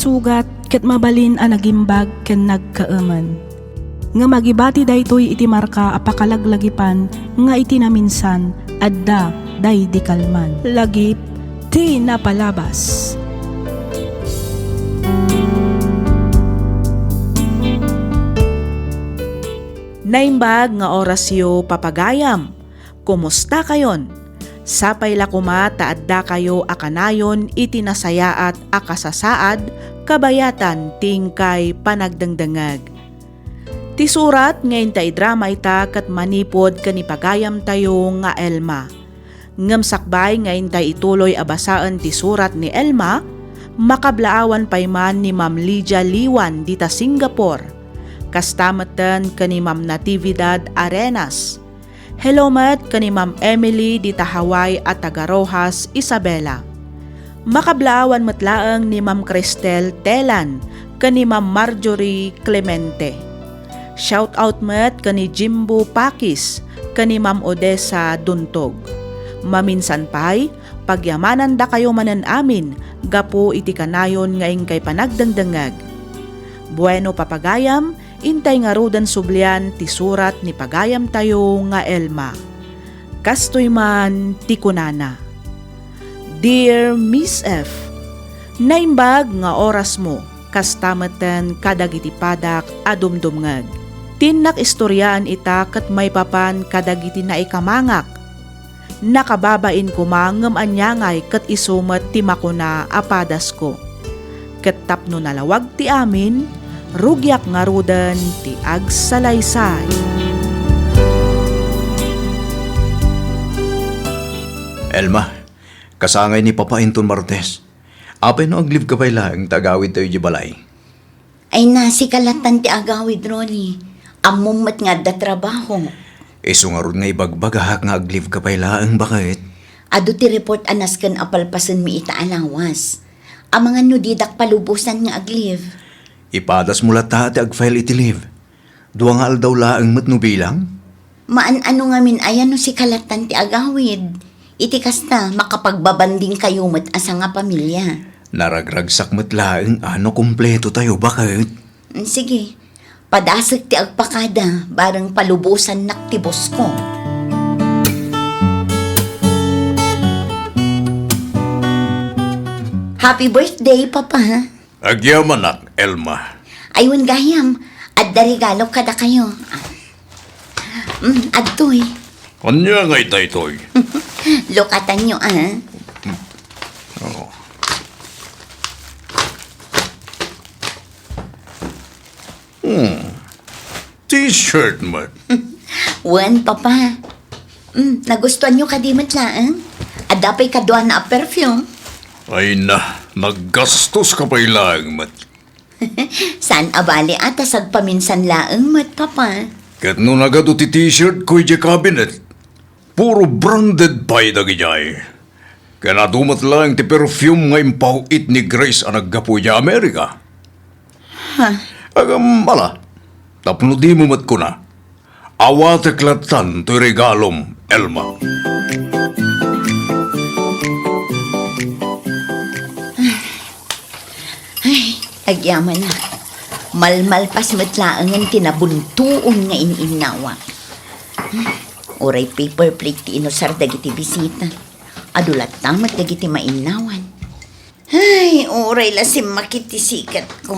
sugat ket mabalin a nagimbag ken nagkaaman. Nga magibati daytoy iti marka apakalaglagipan nga iti naminsan adda day di kalman. Lagip ti napalabas. Naimbag nga orasyo papagayam. Kumusta kayon? Sapay lakuma taadda kayo akanayon iti nasayaat akasasaad kabayatan tingkay panagdangdangag. Ti surat ngayon ta idrama ita kat manipod kanipagayam tayo nga Elma. Ngem sakbay ngayon ta ituloy abasaan ti surat ni Elma, makablaawan payman ni Ma'am Lydia Liwan dita Singapore. Kastamatan kani Ma'am Natividad Arenas. Hello mat kani Ma'am Emily dita Hawaii at Tagarojas, Isabela. Makablaawan matlaang ni Ma'am Cristel Telan kani Ma'am Marjorie Clemente. Shout out mat kani Jimbo Pakis kani Ma'am Odessa Duntog. Maminsan pay, pagyamanan da kayo manan amin, gapo iti kanayon ngayon kay panagdangdangag. Bueno papagayam, intay nga rudan sublian ti surat ni pagayam tayo nga Elma. Kastoy man ti kunana. Dear Miss F, naimbag nga oras mo, kastamatan kadagiti padak adumdumngag. Tinnak istoryaan ita kat may papan kadagiti na ikamangak. Nakababain kumangam anyangay kat isumat ti makuna apadas ko. Kat tapno nalawag ti amin, rugyak nga rudan ti agsalaysay. Elma, kasangay ni Papa Inton Martes. Apay no aglive ka pa'y lang tagawid tayo di balay. Ay nasi kalatan ti agawid, Ronnie. Amumat nga da trabaho. Iso nga ron nga ibagbagahak nga aglive ka pa'y lang bakit? Ado ti report anas kan apalpasan mi ita alawas. Ang mga nudidak palubusan nga aglive. Ipadas mo lata ti agfile iti live. Dua nga aldaw laang matno bilang? Maan-ano nga min ayan no si kalatan ti agawid. Iti kasta makapagbabanding kayo mat asa nga pamilya. Naragragsak mat laang ano kompleto tayo bakit? Sige, padasag ti agpakada barang palubusan naktibos ko. Happy birthday, Papa. Agyamanak, Elma. Ayun gayam, adda regalo kada kayo. Adtoy. Kanya nga itaytoy. Lukatan nyo, Oo. T-shirt, mat. Wan, Papa. Nagustuhan nyo kadimat laang? Adapay kadwa na perfume. Ay na, naggastos ka pa'y lang, mat. San abali ata sagpaminsan laang, mat, Papa? Kat no nagado ti t-shirt ko'y di cabinet. Puro branded pa'y dagijay. Kaya nadumat lang ti perfume nga impauit ni Grace ang naggapoy di Amerika. Agam, ala, tapno di mo mat ko na. Awate klatan to'y regalom, Elma. Ay, agyaman na. Malmalpas matlaangan tinabuntuon nga ininawa. Uray paper plate ti inosar dagiti bisita. Adulat tamat dagiti mainawan. Ay, uray lasim makiti sikat ko.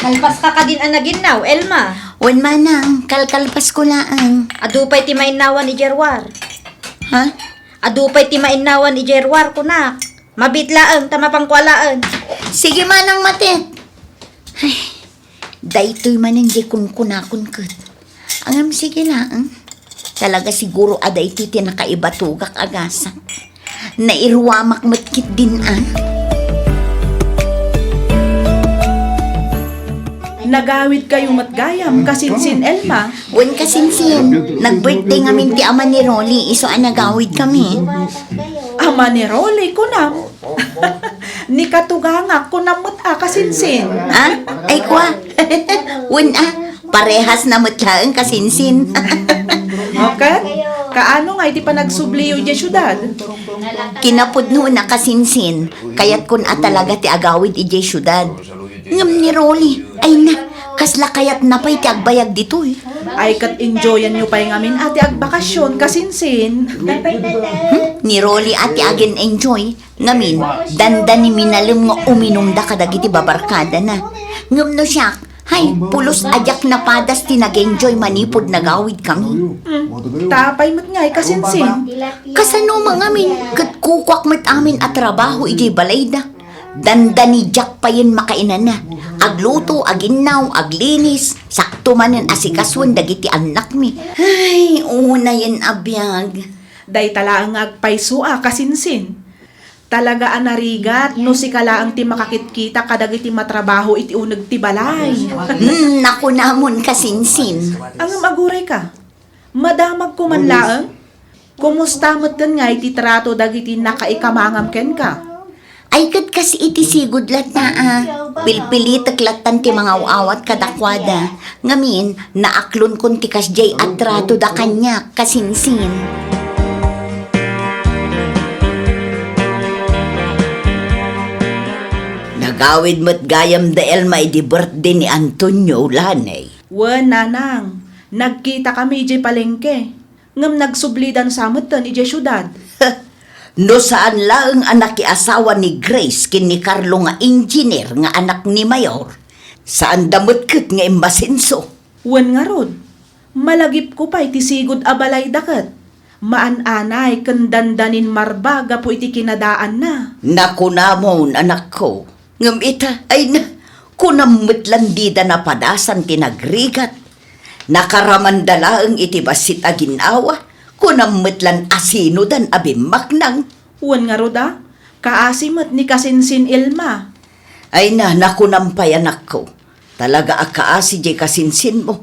Kalpas ka din anaginaw, Elma. Wan manang, kalkalpas ko laang. Adupay ti mainawan ni Jerwar. Ha? Adupay ti mainawan ni Jerwar, kunak. Mabitlaan, tamapangkwalaan. Sige manang matit. Ay, daytoy manang di kunkunakon kat. Angam sige laang. Talaga siguro aday ti tinakaibatugak agasa. Nairwamak matkit din Nagawid kayo matgayam kasinsin Elma. Wan kasinsin, nag-birthday ngamin ti ama ni Rolly, iso nagawid kami. Ama ni Rolly kunam. Ni katugangak kunamot kasinsin. Ay kwa, wan parehas na mutlaang kasinsin. Okay? Kaano nga iti pa nagsubliyo di syudad? Kinapod noon na kasinsin, kaya't kun talaga ti agawid ijay syudad. Ngam ni Rolly, ay na, kasla kayat napay ti agbayag dito eh. Ay kat enjoyan nyo pa'y ngamin ati agbakasyon kasinsin. Ni Rolly ati agin enjoy, ngamin, dandan ni minalim nga uminom da kadagiti babarkada na. Ngam no siya, hay, pulos ajak na padas ti nag-enjoy manipod nagawid kami. Tapay mo't nga'y kasinsin. Kasano mga amin, kat kukwak mat amin at trabaho ijay balayda. Dandan ni Jack pa yun makainan na. Agluto, aginaw, aglinis, sakto manan asikaswan dagiti anak mi. Ay, una yan abiyag. Day talaang agpaysua kasinsin. Talaga anarigat no si kalaang ti makakitkita kadagiti matrabaho iti uneg ti balay. Naku namon kasinsin. Ang maguray ka. Madamag ko man laang. Kumusta mo't kan nga iti trato dagiti nakaikamangam ken ka? Ay kat kasi iti sigud lat na Pilpilitak latan ti mga awat kadakwada. Ngamin, naaklon kon ti kasjay at trato da kanya kasinsin. Nagawid mo't gayam da Elma iti birthday ni Antonio Lanay. Wen nanang, nagkita kami ijay palengke. Ngam nagsublidan samutan ijay syudad. No saan lang anak ki asawa ni Grace kin ni Carlo nga engineer nga anak ni Mayor. Saan damot ket nga imbasenso. Wen nga rod, malagip ko pa iti sigod abalay daket. Maan-anay ken dandanin marbaga po iti kinadaan na. Naku namon anak ko. Ngam ita ay na kunamutlandida na padasan tinagrigat. Nakaramandalaang iti basit aginawa. Kunamutlan asino dan abimak nang. Wen nga rod kaasimot ni kasinsin Ilma. Ay na, nakunampay anak ko. Talaga akaasi jay kasinsin mo.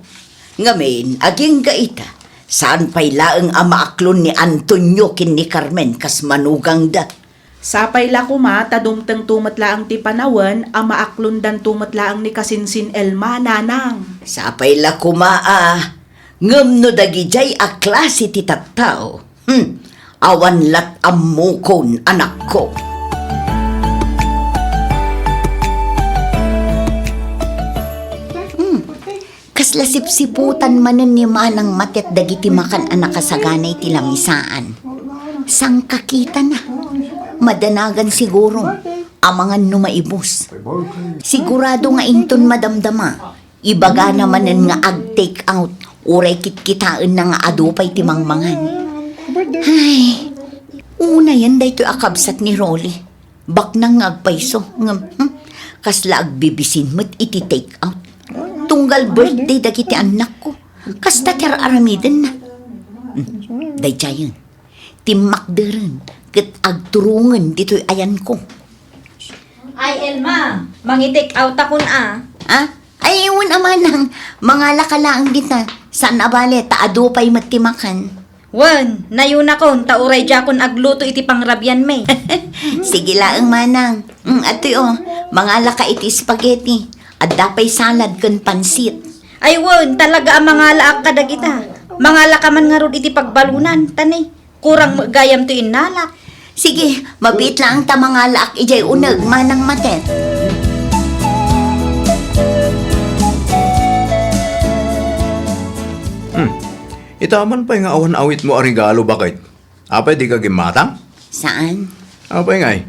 Ngamin, aging gaita. Saan pa'y laeng amaaklon ni Antonio kin ni Carmen kas manugang da. Sapay la kuma tadumteng tumatlaang ti panawen amaaklundan tumatlaang ni kasinsin Elma nanang. Sapay la kumaa. Ngam no dagijay a klase ti tattao. Awan lat ammukon anak ko. Kasla sipsiputan manen ni manang matet dagiti makan anak kasaganay ti lamisaan. Sang kakita na. Madanagan siguro. Amangan no maibos. Sigurado nga inton madamdama. Ibaga namanen nga ag-take out. Uray kitkitaan na nga adupay ti mangmangan. Ay, una yan dahito akabsat ni Rolly. Bak nang agpaiso. Kasla agbibisin mo't iti take out. Tunggal birthday dagiti anak ko. Kasta aramiden na. Day jayon. Timakderen. Kat agturungan dito'y ayan ko. Ay, Elma, mangi-take out ako na. Ay, iwan naman ang mga lakalaang dita. Saan abale, taadupay matimakan. Wen, nayon akon, tauray jakon agluto iti pangrabyan me. Sige laang manang. Atoy mga laka iti spaghetti. At dapay salad kan pansit. Ay, wen, talaga ang mga laak kadagita. Mga lakaman nga rod iti pagbalunan, tanay. Kurang gayam to inalak. Sige, mabit lang ta mga laak ijay uneg manang matet. Itaman pa nga awan awit mo arigalo bakit? Apay di ka gimatang? Saan? Apay ngay.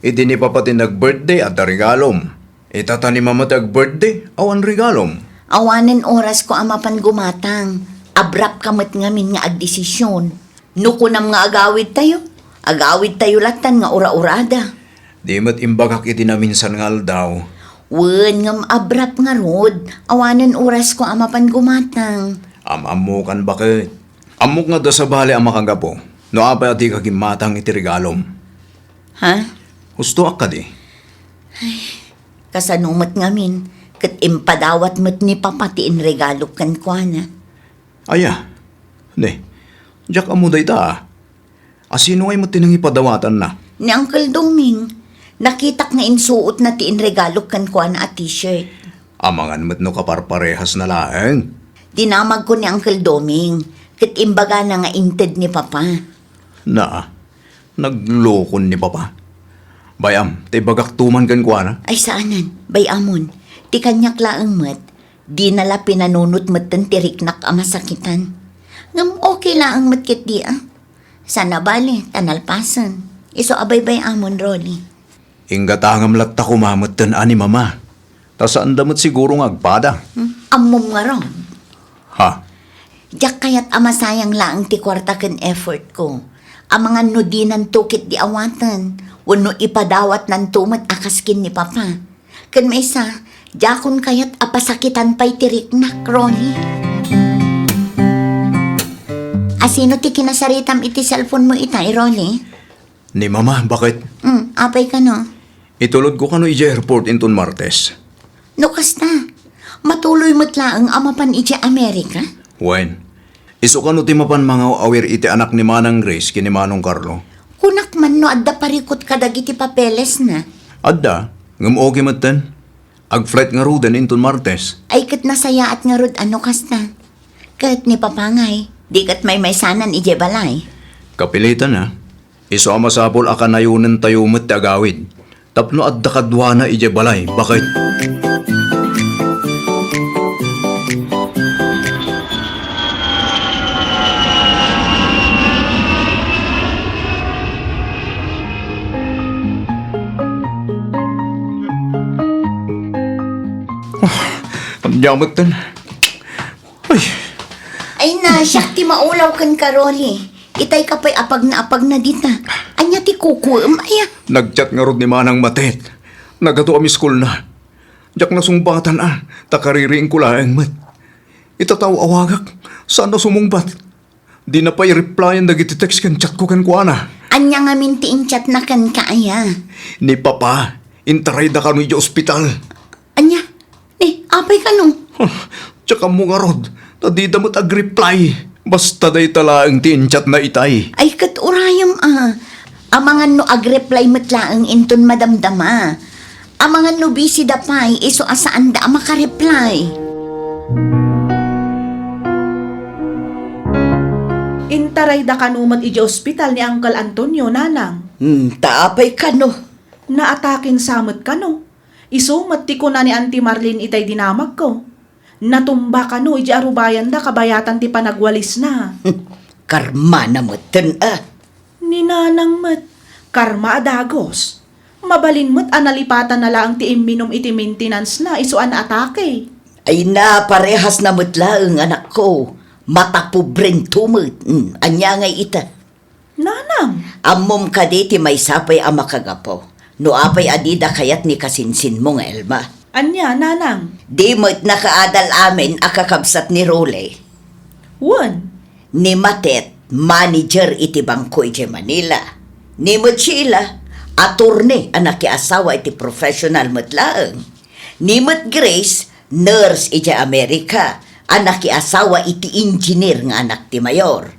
Iti ni papati nag-birthday at regalom. Itata ni mama tag-birthday, awan regalom. Awanen oras ko amapan gumatang. Abrap kamot ngamin nga agdesisyon. Nukunam nga agawid tayo. Agawid tayo latan nga ura-urada. Di mat imbagak iti na minsan nga aldaw. Wen ngam abrap nga rod. Awanen oras ko amapan gumatang. Amamukan bakit? Amok nga da sa bali ang makagapo. No apay ati kagimatang iti regalom. Ha? Gusto ak ka di. Kasanumat ngamin. Kat impadawat mo't ni papatiin regalo kan kwa na. Aya. Ne. Diyak amuday ta. Asino ay mo tinangipadawatan na? Ni Uncle Doming. Nakitak nga insuot na tiin regalo kan kwa na at t-shirt. Amangan mo't no kaparparehas na laeng. Dinamag ko ni Uncle Doming. Kat imbaga na nga inted ni Papa. Na, naglokon ni Papa. Bayam, te bagak tuman kan kwa na. Ay saanan, bay amon. Ti kanyak laang mat, di nala pinanunot mat tiriknak ang masakitan. Ngam okay laang mat kit di ah. Sana bali, tanalpasan. Iso abay bay amon, Rolly. Inga tangam latta kumamatan ani mama. Tasaan damot siguro nga agpada. Amom nga ron. Ha? Diyak kaya't amasayang laang ti kwarta ken effort ko. Ang mga nudinan tukit di awatan. Wano ipadawat ng tumat akaskin ni Papa. Kan may isa, jakon kaya't apasakitan pa'y tiriknak, Ronnie. Asino ti kinasaritam iti cellphone mo itay, Ronnie? Ni mama, bakit? Apay ka no? Itulod ko kano ije airport inton Martes. No kasta, matuloy mo't laang amapan iti Amerika? Wen, iso kano ti mapan mga awir iti anak ni Manang Grace kini Manong Carlo. Kunak man no, adda parikot kadagiti papeles na. Adda, ngam okay matan. Ag-flight nga rudan inton Martes. Ay kat nasaya at nga rod ano kasta. Kat ni Papangay, di kat may sanan ije balay. Kapilitan na. Iso amasapol akanayunan tayo met agawid. Tapno adda kadwana ije balay. Bakit? Ang yamatan. Ay, Ay na, siyak ti maulaw kan karoli. Itay ka pa'y apag na dita. Anya ti kukuam, aya. nagchat nga rod ni Manang Matet. Nagato ami school na. Diyak na sumbatan takaririing ko laeng mat. Itataw awagak, saan na sumungbat? Di na pa i-replyan dagiti text kan chat ko kan kuana. Anya nga mintiin chat na kan kaaya. Ni Papa, intaray da kano iti ospital. Anya, apay ka no? Tsaka mo nga rod, di damot ag-reply. Basta day talaang tin-chat na itay. Ay kat urayam Ang mga no ag-reply matlaang inton madamdama. Ang mga no busy dapay, iso asaan da makareply. Intaray da kanumat iji ospital ni Uncle Antonio, nanang. Taapay ka no? Naatakin samot ka no. Isumat ti ko na ni Auntie Marlene itay dinamag ko. Natumba ka no, iji arubayan da kabayatan ti panagwalis na. Karma na mo Ni nanang mat, karma adagos. Mabalin mo't analipatan na lang ti iminom iti maintenance na isuan atake. Ay na, parehas na mutlaang anak ko. Mata pobreng tumut. Anya ngay ita. Nanang, Amom ka di ti may sapay ang makagapo. No apay adida kayat ni kasinsin mo nga Elma. anya nanang. Di mo't nakaadal amin akakabsat ni Role. Wan, Ni Matet, manager iti bangko iti Manila. Ni Mochila, attorney anak ki asawa iti professional mutlaang. Ni Mot Grace, nurse iti Amerika, anak ki asawa iti engineer nga anak ti mayor.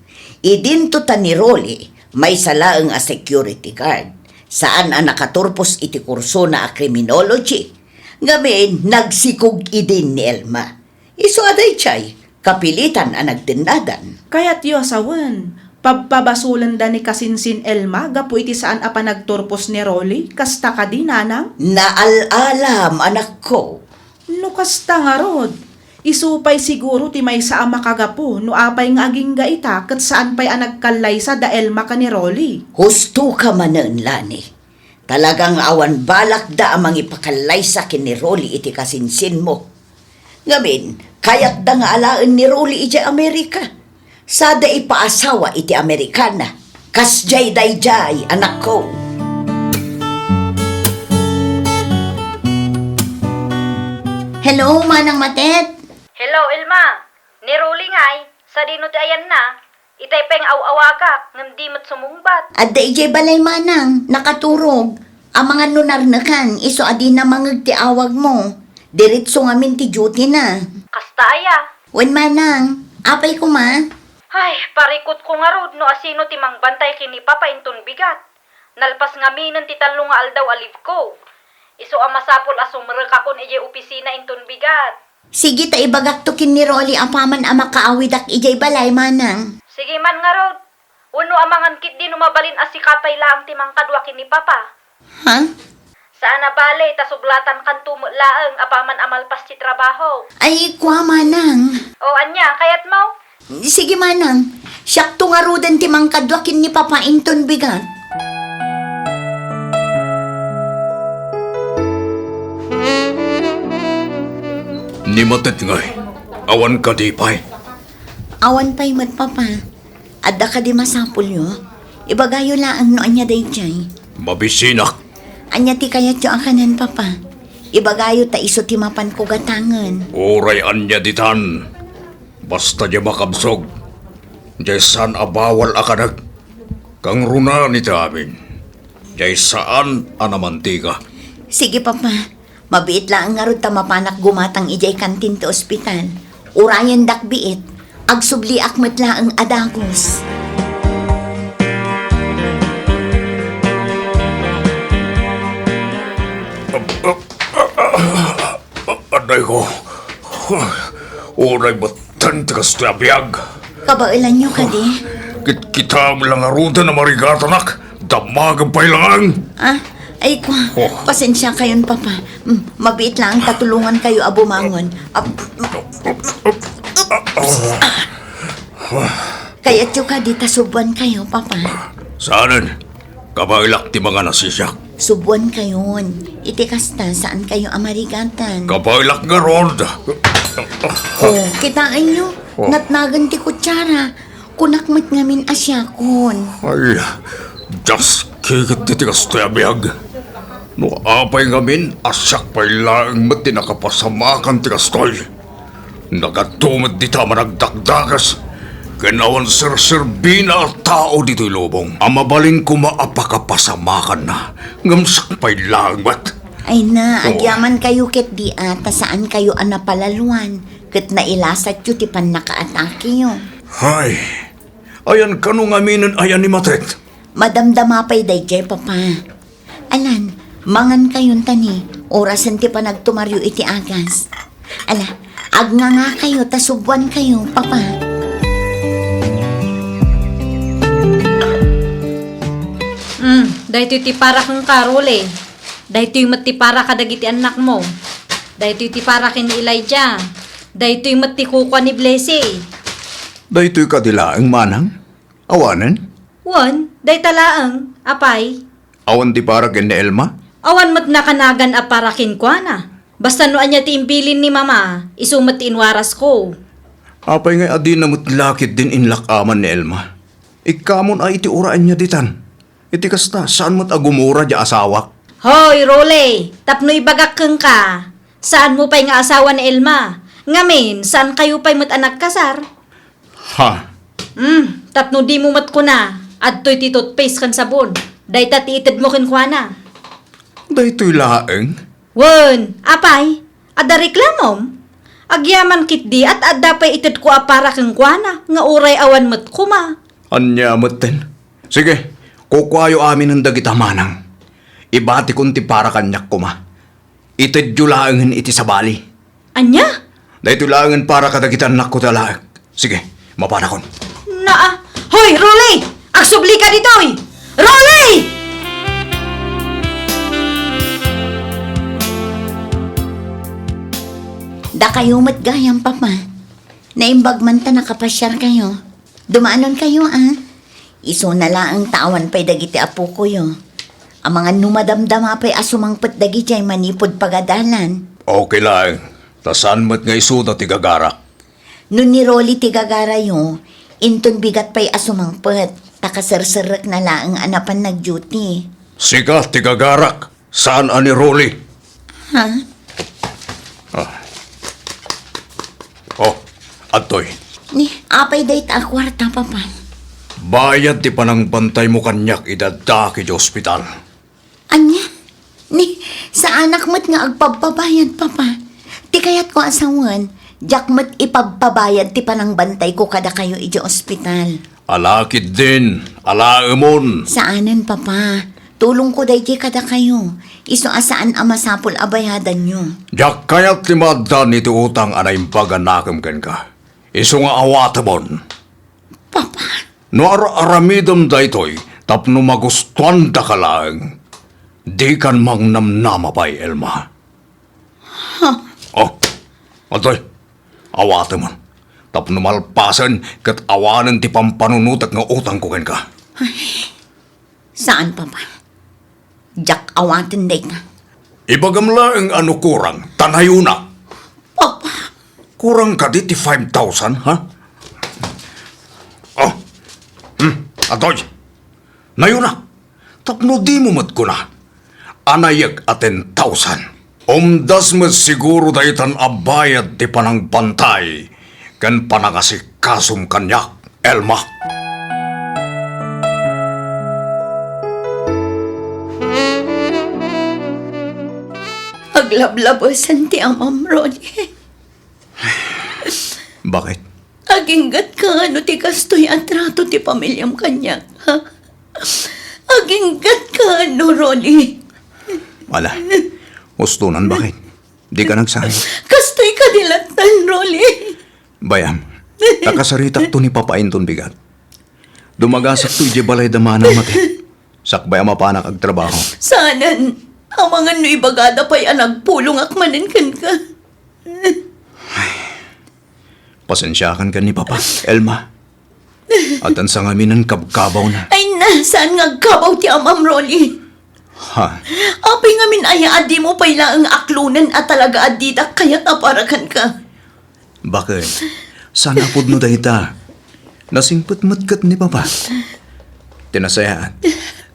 Idinto ta ni Rolly, may salaang a security guard. Saan ang nakaturpos iti kurso na a criminology. Ngamin, nagsikog idin ni Elma. Iso aday chay, kapilitan ang nagtindadan. kaya't yo asawan. Pagpabasulan da ni Kasinsin Elma, gapu iti saan apa nagturpos ni Rolly, kasta ka di nanang? Naalalam, anak ko. No kasta nga rod. Isupay siguro ti may sa ama kagapo, no apay nga aging gaita, kat saan pa'y anagkalay sa da Elma ka ni Rolly. Husto ka manan, Lani. Talagang awan balak da amang ipakalay sa kin ni Rolly iti kasinsin mo. Ngamin, kayat da nga alaan ni Rolly iti Amerika. Sada ipaasawa iti Amerikana. Kasjay dayjay, anak ko. Hello, Manang Matet. Hello, Elma. Ni Rolly ngay, sa dino ti ayan na. Itay peng awawagak, ngam di mo't sumungbat. Adda ijay balay manang, nakaturog. Ang mga nunarnakan, iso adi na mangag ti awag mo. Diritso ngamin ti duty na. Kasta aya. Wen manang, apay ko ma. Ay, parikot ko nga rod no asino ti mangbantay kini Papa inton bigat. Nalpas nga minan ti talo nga aldaw aliv ko. Iso amasapol asumrek akon ije opisina inton bigat. Sige ta ibagak to kin ni Rolly apaman ang makaawidak ijay balay manang. Sige man nga rod. Uno amangan kit di numabalin asikapay lang ti mangkadwa kini Papa. Ha? Saan na bale, tasublatan kan tumulaang apaman amalpas ti trabaho. Ay, kwa manang. O anya, kayat mo? Sige manang. Siyak tungarudan ti mangkadwakin ni Papa Inton bigat. Ni matet ngay. Awan ka di pa'y. Awan pa'y mat Papa. Adda ka di masapul yo. Ibagayo laang no anya day jay. Mabisinak. Anya ti kayat yo akanan Papa. Ibagayo ta iso ti mapan ko gatangan. Oray anya ditan. Basta di makabsog. Di saan abawal akanag. Kang runa ni amin. Di saan anamantika. Sige Papa. Mabiit lang nga ron ta mapanak gumatang ijay kantin ti ospital. Urayan dakbiit. Agsubli akmet laang adagos. Aday ko. Oray batan tikas ti abiyag. Kabailan nyo ka di? Kita mo lang aruta na marigatanak. Damagam pa'y lang. Ah, ay kwa. Oh. Pasensya kayon Papa. Mabiit lang tatulungan kayo abumangon. Kaya't yung kadita subuan kayo, Papa. Saanan? Kabailak ti mga nasisyak. Subuan kayon. Itikasta saan kayo amarigatan. Kabailak nga ron. Oh, kitaan nyo. Natnagan ti kutsara. Kunakmat ngamin asyakon. Ay, just kikit titikas ti abiyag. No apay ngamin, asyak pa'y laang mat tinakapasamakan tikas to'y. Nagatumad di tama nagdagdagas. Kanawan sir-sirbina at tao dito'y lubong. Amabalin ko maapakapasamakan na. Ngamsak pa'y laang mat. Ay na, agyaman kayo ket di ata saan kayo anapalaluan. Ket nailasat yu ti pan nakaatake yo. Ay, ayan kanong aminin ayan ni Matet. Madamdama pa'y dayjay, Papa. Alan, mangan kayon tani. Orasan ti pa nagtumaryo iti agas. Ala, agna nga kayo, tasubuan kayo, Papa. Dahito ti para kang Karol eh. Dahito yung mati para kadagiti anak mo. Dahito ti para kin Elijah. Dahito yung mati kukwa ni Blessy. Dahito'y kadilaang manang. Awanan. Wan, dahi talaang, apay. Awan di para ken ni Elma. Awan mat nakanagan a para kin kwa na. Basta no anya ti imbilin ni mama, isumat ti inwaras ko. Apay nga adi namut lakit din inlakaman ni Elma. Ikamon ay iti uraan niya ditan. Iti kasta, saan mo't agumura di asawak? Hoy, Role, tapno ibagak keng ka. Saan mo pa'y nga asawa ni Elma? Ngamin, saan kayo pa'y mat anak kasar? Ha? Tapno di mo mat ko na. Adto'y ti toothpaste kan sabon. Dahi tati itid mo kin kwa na. Dahito'y laeng. Wen, apay, ada reklamom. Agyaman kit di at adda pa'y itid ko apara keng kwa na. Nga uray awan mat kuma. Anya moten. Sige, kukwayo amin ang dagita manang. Ibati kong ti para kanyak kuma. Itid yu laengan iti sabali. Anya? Dahito'y laengan para kadagitan nak ko talaag. Sige, mapanakon. Naa. Hoy, Role! Agsubli ka ditoy! Role! Da kayo matgayang, Papa. Naimbag man ta nakapasyar kayo. Dumaanon kayo, ah. Iso na lang ang tawan pa'y dagiti apo ko yo. Ang mga numadamdama pa'y asumangpet dagiti ay manipod pagadalan. Okay lang. Tasan mo't nga isuda ti gagarak. Nun ni Rolly tigagara yo, inton bigat pa'y asumangpet. Takasarsarak na lang ang anapan nag-duty. Sika, ti gagarak. Saan ani Rolly? Ha? Oh, atoy. Ni, apay day ta kwarta, Papa. Bayad ti panang bantay mo kanyak idadaki di ospital. Anya? Ni, sa anak mo't nga agpapabayad, Papa. Ti kayat ko asawan, jak mo't ipagpabayad ti panang bantay ko kada kayo iji ospital. Alakid din, alaemon. Saanan, Papa? Tulong ko day kada kayo. Iso asaan ang masapol abayadan nyo. Jak kayat limadan iti utang anay paganakam ken ka. Iso nga awatamon. Papa? No aramidam daytoy, tapno magustuhan da ka lang. Di kan mang namnamapay, Elma. Oh, atoy, awate mo. Tapno malpasan kat awanan ti pampanunutak nga utang ko ken ka. Saan pa ba? Jak awatin day ka. Ibagamla ang ano kurang, tanayuna. Papa, Kurang ka di ti 5,000, ha? Oh, atoy, nayuna. Tapno di mo mat ko na. Anayag a 10,000. Umdas mo siguro daytan abayad ti panang pantay kan panangasikasum kanyak, Elma. aglablabasan ti amam Ronnie. Bakit? Aginggat ka ano ti kastoy at trato ti pamilyam kanyak, ha? Aginggat ka ano, Ronnie. Wala. Ustunan, bakit? Di ka nagsabi. Kastoy ka dilatan, Ronnie. Bayam, nakasaritak to ni papainton bigat. Dumagasak to ije balay damana mati. Sakbay mapanak ag trabaho. Sanan, amangan no ibagada pa'y nagpulong akmanin kan ka. Pasensyakan ka ni Papa, Elma. At ang sangaminan kabkabaw na. Ay na, saan nga kabaw ti amam, Ronnie? Ha? Apay ngamin aya adi mo pa'y ang aklunan at talaga adita kaya't aparakan ka. Bakit? Sana pud no dahita. Nasingput-mutkat ni Papa. Tinasayaan.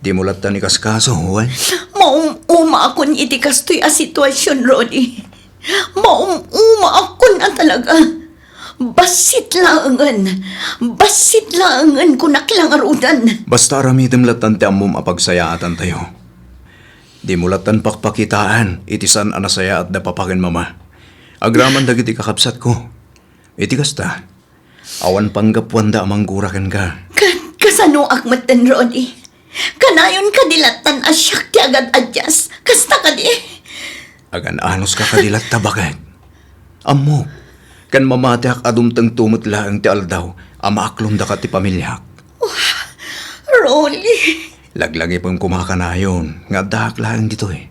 Di mo lata ni kaskaso, Juan. Maum-uma akon iti kastoy a sitwasyon, Ronnie. Maum-uma akon na talaga. Basit laangan kunaklang arudan. Basta aramitem latan ti amom apagsayaatan tayo. Di mo latan pakpakitaan, itisan anasaya at napapakin mama. Agraman dagiti kakapsat ko. Iti kasta, awan panggapwanda amang gurakan ka. Kasano akmatan, Ronnie? Kanayon kadilatan asyak ti agad adyas. Kasta ka di. Agan anos ka kadilat tabakan. Amo, kan mamatiak adumtang tumutla ang ti aldaw, amaaklong da ka ti pamilyak. Ronnie. Laglagi pong kumakanayon, nga dahak lang dito eh.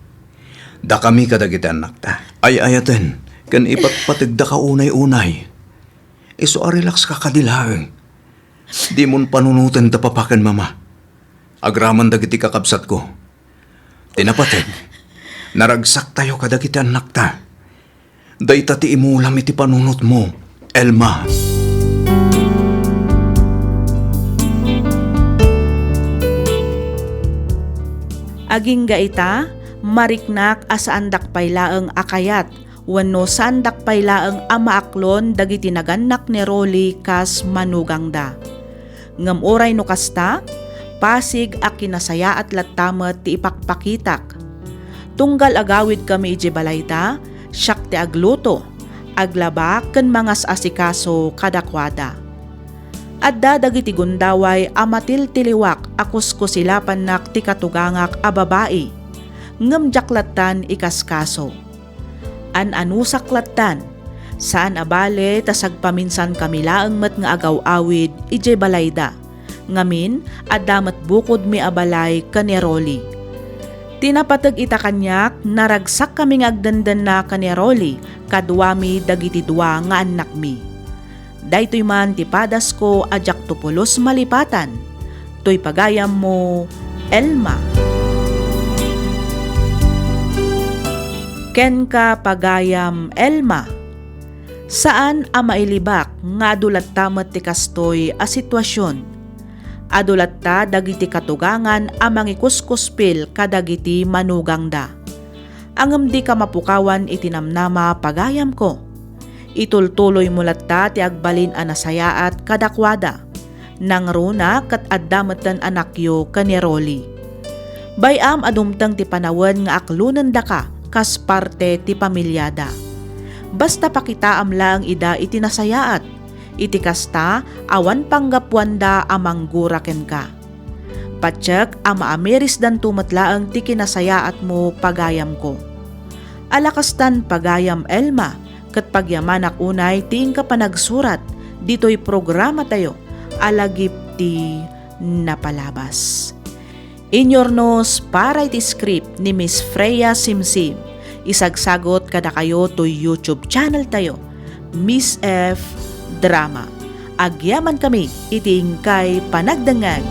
Da kami kadagiti anak ta. Ay ayaten, kan ipatpatig da ka unay-unay. Iso relax ka kadilaang. Di mon panunutan da papakan mama. Agraman dagiti kakabsat ko. Tinapatig, naragsak tayo kadagiti anak ta. Dayta ti imulam iti panunot mo, Elma. Aging gaita, mariknak asaandak paylaeng akayat, wano sandak paylaeng amaaklon dagiti naganak ni Rolly kas manugangda. Ngam oray no kasta, pasig a kinasaya at latamet ti ipakpakitak. Tunggal agawid kami ije balayta, siyak ti agluto, aglaba ken mangas asikaso kadakwada. Adda dagiti gundaway amatil tiliwak akus ko silapan nak ti katugangak a babae. Ngem jaklatan ikaskaso. An-anusak latan, saan abale tasagpaminsan kamilaang met nga agaw-awid ije balayda. Ngamin addamet bukod mi abalay kaneroli. Tinapatag ita kanyak naragsak kami ngagdandan na kaneroli kadwami dagiti dua nga anak mi. Daytoy man ti padas ko ajak tupulos malipatan. Toy pagayam mo, Elma. Ken ka pagayam, Elma. Saan a mailibak nga adulat tamet ti kastoy a sitwasyon? Adulat ta dagiti katugangan a mangikuskuspil kadagiti manugangda. Angem di ka mapukawan itinamnama pagayam ko. Itultuloy mulat ta ti agbalin anasayaat kadakwada. Nang runa kat addamatan anakyo kaneroli. Bayam adumtang ti panawen nga aklunan da ka kas parte ti pamilyada. Basta pakitaam lang ida itinasayaat. Iti kasta awan panggapwanda amang guraken ka. Patsyak ama ameris dan tumatlaang ti kinasayaat mo pagayam ko. Alakastan pagayam, Elma. Kat pagyamanak unay tiing ka pa nagsurat, dito'y programa tayo, alagip ti napalabas. Inyornos para iti script ni Miss Freya Simsim. Isagsagot kada kayo to YouTube channel tayo, Miss F Drama. Agyaman kami iting kay panagdangag